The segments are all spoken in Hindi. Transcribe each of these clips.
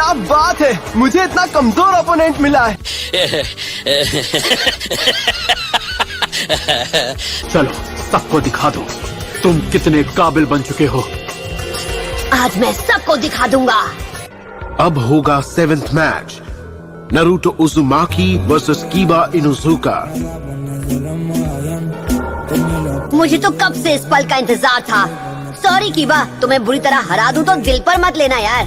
क्या बात है, मुझे इतना कमजोर ओपोनेंट मिला है। चलो सबको दिखा दो तुम कितने काबिल बन चुके हो। आज मैं सबको दिखा दूंगा। अब होगा 7th match, Naruto Uzumaki versus Kiba Inuzuka. मुझे तो कब से इस पल का इंतजार था। सॉरी कीबा, तुम्हें बुरी तरह हरा दूं तो दिल पर मत लेना यार।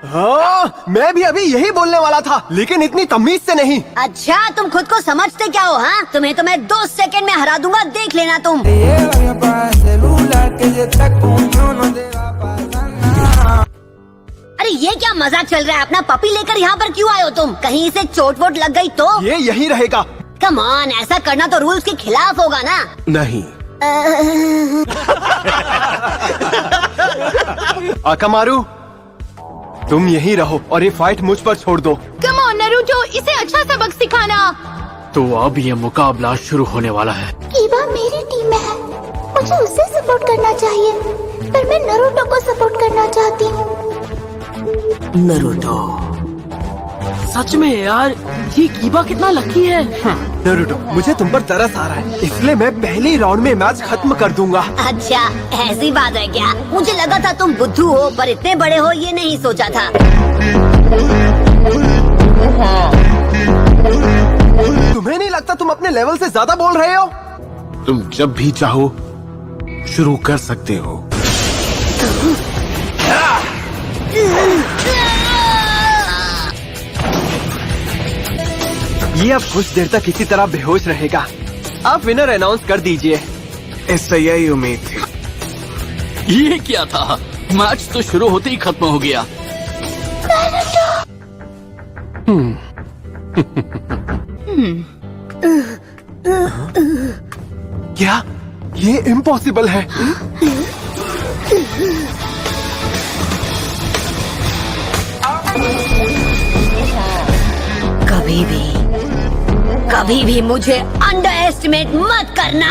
हाँ, मैं भी अभी यही बोलने वाला था, लेकिन इतनी तमीज से नहीं। अच्छा, तुम खुद को समझते क्या हो? हाँ, तुम्हें तो मैं 2 सेकंड में हरा दूंगा, देख लेना तुम। अरे ये क्या मजाक चल रहा है? अपना पपी लेकर यहाँ पर क्यों आए हो तुम? कहीं इसे चोट वोट लग गई तो? ये यही रहेगा। कम ऑन, ऐसा करना तो रूल्स के खिलाफ होगा ना। नहीं। आकामारू, तुम यहीं रहो और ये फाइट मुझ पर छोड़ दो। कम ऑन नारुतो, इसे अच्छा सबक सिखाना। तो अब ये मुकाबला शुरू होने वाला है। कीबा मेरी टीम में है, मुझे उसे सपोर्ट करना चाहिए, पर मैं नारुतो को सपोर्ट करना चाहती हूँ। नारुतो, सच में यार, ये कीबा कितना लकी है। नारुतो, मुझे तुम पर तरस आ रहा है, इसलिए मैं पहले ही राउंड में मैच खत्म कर दूंगा। अच्छा, ऐसी बात है क्या? मुझे लगा था तुम बुद्धू हो, पर इतने बड़े हो ये नहीं सोचा था। तुम्हें नहीं लगता तुम अपने लेवल से ज्यादा बोल रहे हो? तुम जब भी चाहो शुरू कर सकते हो। ये अब कुछ देर तक इसी तरह बेहोश रहेगा। आप विनर अनाउंस कर दीजिए। इससे यही उम्मीद थी। ये क्या था? मैच तो शुरू होते ही खत्म हो गया। क्या ये इम्पॉसिबल है? कभी भी मुझे अंडर एस्टिमेट मत करना।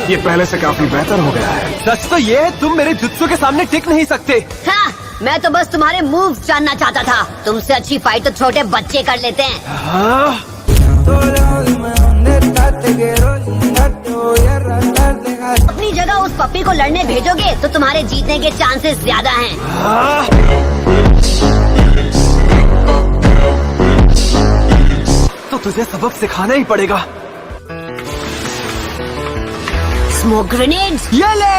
ये पहले से काफी बेहतर हो गया है। सच तो ये है, तुम मेरे जुत्सु के सामने टिक नहीं सकते। हाँ, मैं तो बस तुम्हारे मूव्स जानना चाहता था। तुमसे अच्छी फाइट तो छोटे बच्चे कर लेते हैं। हाँ? अपनी जगह उस पप्पी को लड़ने भेजोगे तो तुम्हारे जीतने के चांसेस ज्यादा हैं। तो तुझे सबक सिखाना ही पड़ेगा। स्मोक ग्रेनेड्स, ये ले।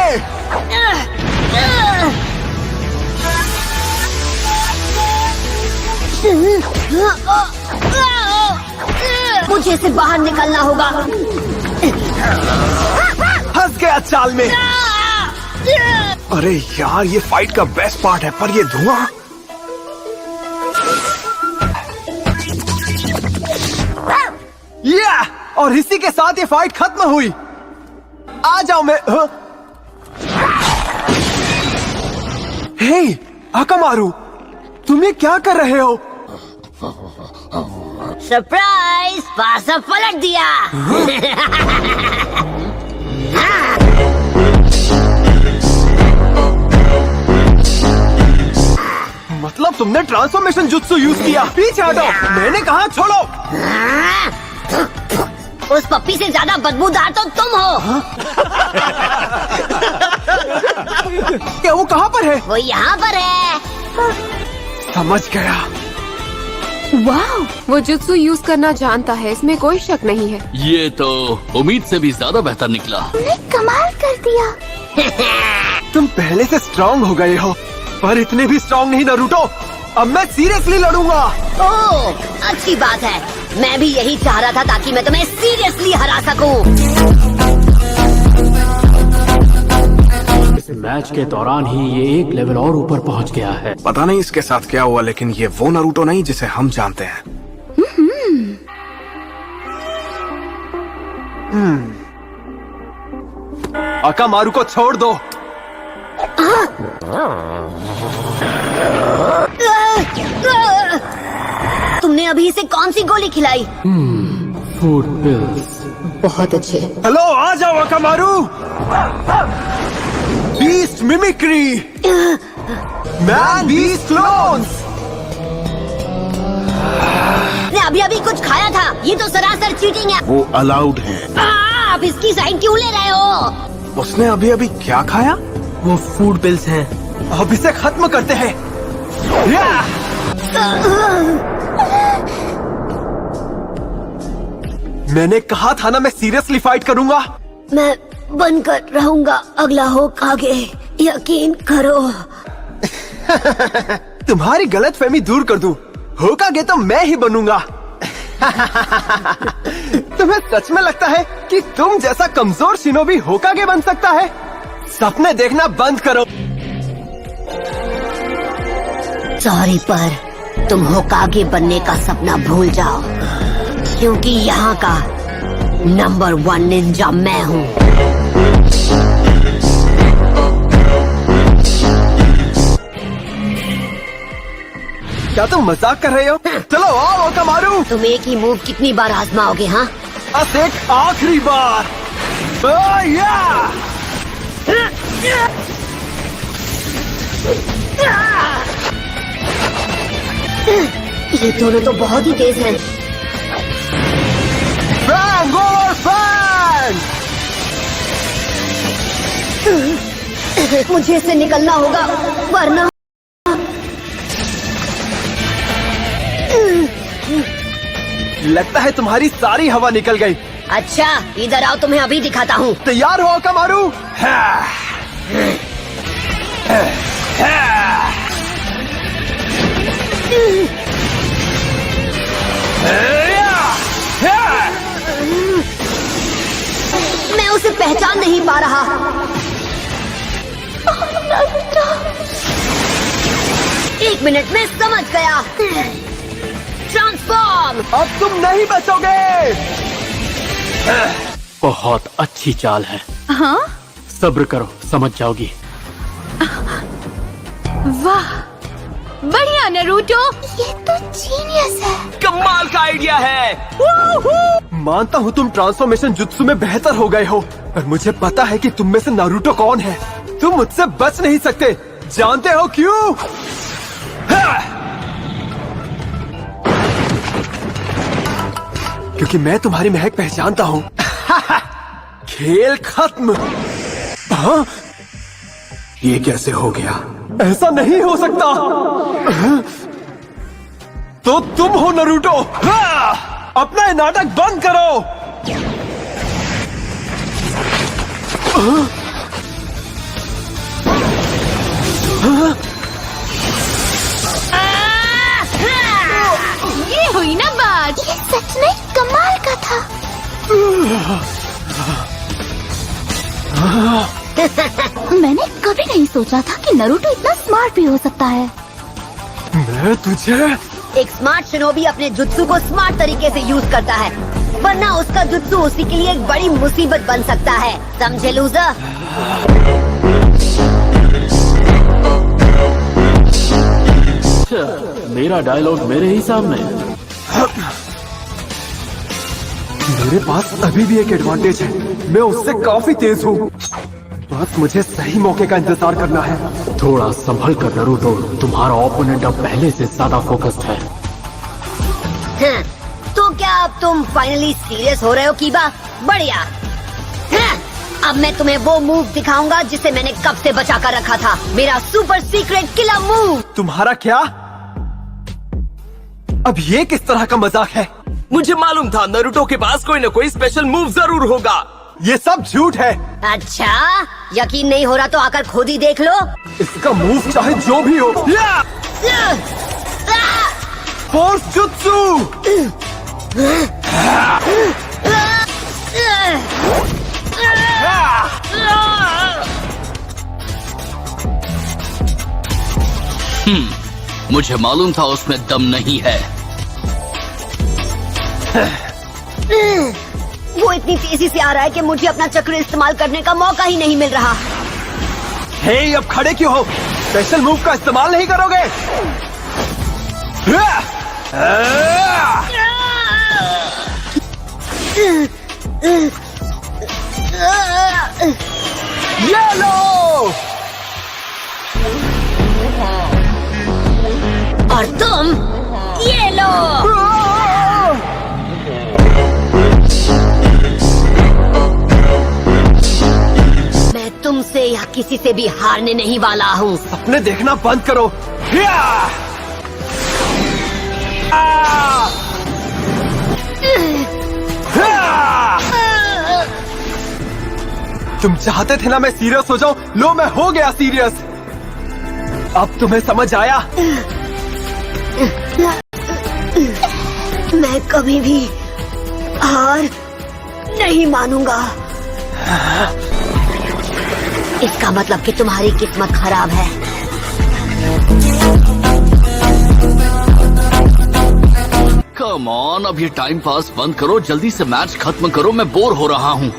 मुझे इसे बाहर निकलना होगा। फंस गया चाल में। अरे यार, ये फाइट का बेस्ट पार्ट है, पर ये धुआं। या, और इसी के साथ ये फाइट खत्म हुई। आ जाओ मैं। हे आकामारू, तुम ये क्या कर रहे हो? सरप्राइज, पासा पलट दिया। मतलब तुमने ट्रांसफॉर्मेशन जुत्सु यूज किया? पीछे हटो, मैंने कहा छोड़ो। उस पप्पी से ज्यादा बदबूदार तो तुम हो। क्या वो कहाँ पर है? वो यहाँ पर है। समझ गया। वाह, वो जुत्सु यूज करना जानता है, इसमें कोई शक नहीं है। ये तो उम्मीद से भी ज्यादा बेहतर निकला। तुमने कमाल कर दिया। तुम पहले से स्ट्रांग हो गए हो, पर इतने भी स्ट्रांग नहीं नारुतो। अब मैं सीरियसली लड़ूंगा। ओह, अच्छी बात है। मैं भी यही चाह रहा था ताकि मैं तुम्हें सीरियसली हरा सकूं। इस मैच के दौरान ही ये एक लेवल और ऊपर पहुंच गया है। पता नहीं इसके साथ क्या हुआ, लेकिन ये वो नारुतो नहीं जिसे हम जानते हैं। आकामारू को छोड़ दो। तुमने अभी इसे कौन सी गोली खिलाई? Food pills. बहुत अच्छे। हेलो, आ जाओ Akamaru. Beast mimicry, man beast clones. ने अभी अभी कुछ खाया था, ये तो सरासर चीटिंग है। वो अलाउड है। आप इसकी साइड क्यों ले रहे हो? उसने अभी अभी क्या खाया? वो फूड पिल्स हैं। अब इसे खत्म करते हैं। या! मैंने कहा था ना मैं सीरियसली फाइट करूंगा। मैं बनकर रहूंगा अगला होकागे, यकीन करो। तुम्हारी गलतफहमी दूर कर दूं, होकागे तो मैं ही बनूंगा। तुम्हें सच में लगता है कि तुम जैसा कमजोर शिनोबी होकागे बन सकता है? सपने देखना बंद करो। सॉरी, पर तुम होकागे बनने का सपना भूल जाओ, क्योंकि यहाँ का नंबर 1 निंजा मैं हूँ। क्या तुम मजाक कर रहे हो? चलो आओ अकामारू। तुम एक ही मूव कितनी बार आजमाओगे? हाँ, बस एक आखिरी बार। या! ये दोनों तो बहुत ही तेज हैं। Bang over bang! मुझे इससे निकलना होगा, वरना लगता है तुम्हारी सारी हवा निकल गई। अच्छा, इधर आओ, तुम्हें अभी दिखाता हूँ। तैयार हो अकामारू? मैं उसे पहचान नहीं पा रहा। एक मिनट में समझ गया। ट्रांसफॉर्म। अब तुम नहीं बचोगे। बहुत अच्छी चाल है। हाँ, सब्र करो, समझ जाओगी। वाह, बढ़िया नरूटो। ये तो जीनियस है। कमाल का आइडिया है। मानता हूँ तुम ट्रांसफॉर्मेशन जुत्सु में बेहतर हो गए हो, पर मुझे पता है कि तुम में से नारुतो कौन है। तुम मुझसे बच नहीं सकते। जानते हो क्यों? क्योंकि मैं तुम्हारी महक पहचानता हूँ। खेल खत्म। हाँ? ये कैसे हो गया? ऐसा नहीं हो सकता। तो तुम हो नारुतो। अपना ये नाटक बंद करो। ये हुई ना बात। ये सच में कमाल का था। मैंने कभी नहीं सोचा था कि नारुतो इतना स्मार्ट भी हो सकता है। मैं तुझे एक स्मार्ट शिनोबी अपने जुत्सु को स्मार्ट तरीके से यूज करता है, वरना उसका जुत्सु उसी के लिए एक बड़ी मुसीबत बन सकता है। समझे लूजर? मेरा डायलॉग मेरे ही सामने। मेरे पास अभी भी एक एडवांटेज है। मैं उससे काफी तेज हूँ। बस मुझे सही मौके का इंतजार करना है। थोड़ा संभल कर नारुतो, तुम्हारा ओपोनेंट अब पहले से ज्यादा फोकस्ड है। हाँ, तो क्या अब तुम फाइनली सीरियस हो रहे हो कीबा? बढ़िया। हाँ, अब मैं तुम्हें वो मूव दिखाऊंगा जिसे मैंने कब से बचा कर रखा था। मेरा सुपर सीक्रेट किलर मूव। तुम्हारा क्या? अब ये किस तरह का मजाक है? मुझे मालूम था नारुतो के पास कोई न कोई स्पेशल मूव जरूर होगा। ये सब झूठ है। अच्छा, यकीन नहीं हो रहा तो आकर खुद ही देख लो। इसका मूव चाहे जो भी हो। Force jutsu. मुझे मालूम था उसमें दम नहीं है। वो इतनी तेजी से आ रहा है कि मुझे अपना चक्र इस्तेमाल करने का मौका ही नहीं मिल रहा। हे, अब खड़े क्यों हो? स्पेशल मूव का इस्तेमाल नहीं करोगे? ये लो। और तुम ये लो। मैं तुमसे या किसी से भी हारने नहीं वाला हूँ। अपने देखना बंद करो। तुम चाहते थे ना मैं सीरियस हो जाऊं, लो मैं हो गया सीरियस। अब तुम्हें समझ आया? मैं कभी भी हार नहीं मानूंगा। इसका मतलब कि तुम्हारी किस्मत खराब है। कम ऑन, अब ये टाइम पास बंद करो, जल्दी से मैच खत्म करो, मैं बोर हो रहा हूँ।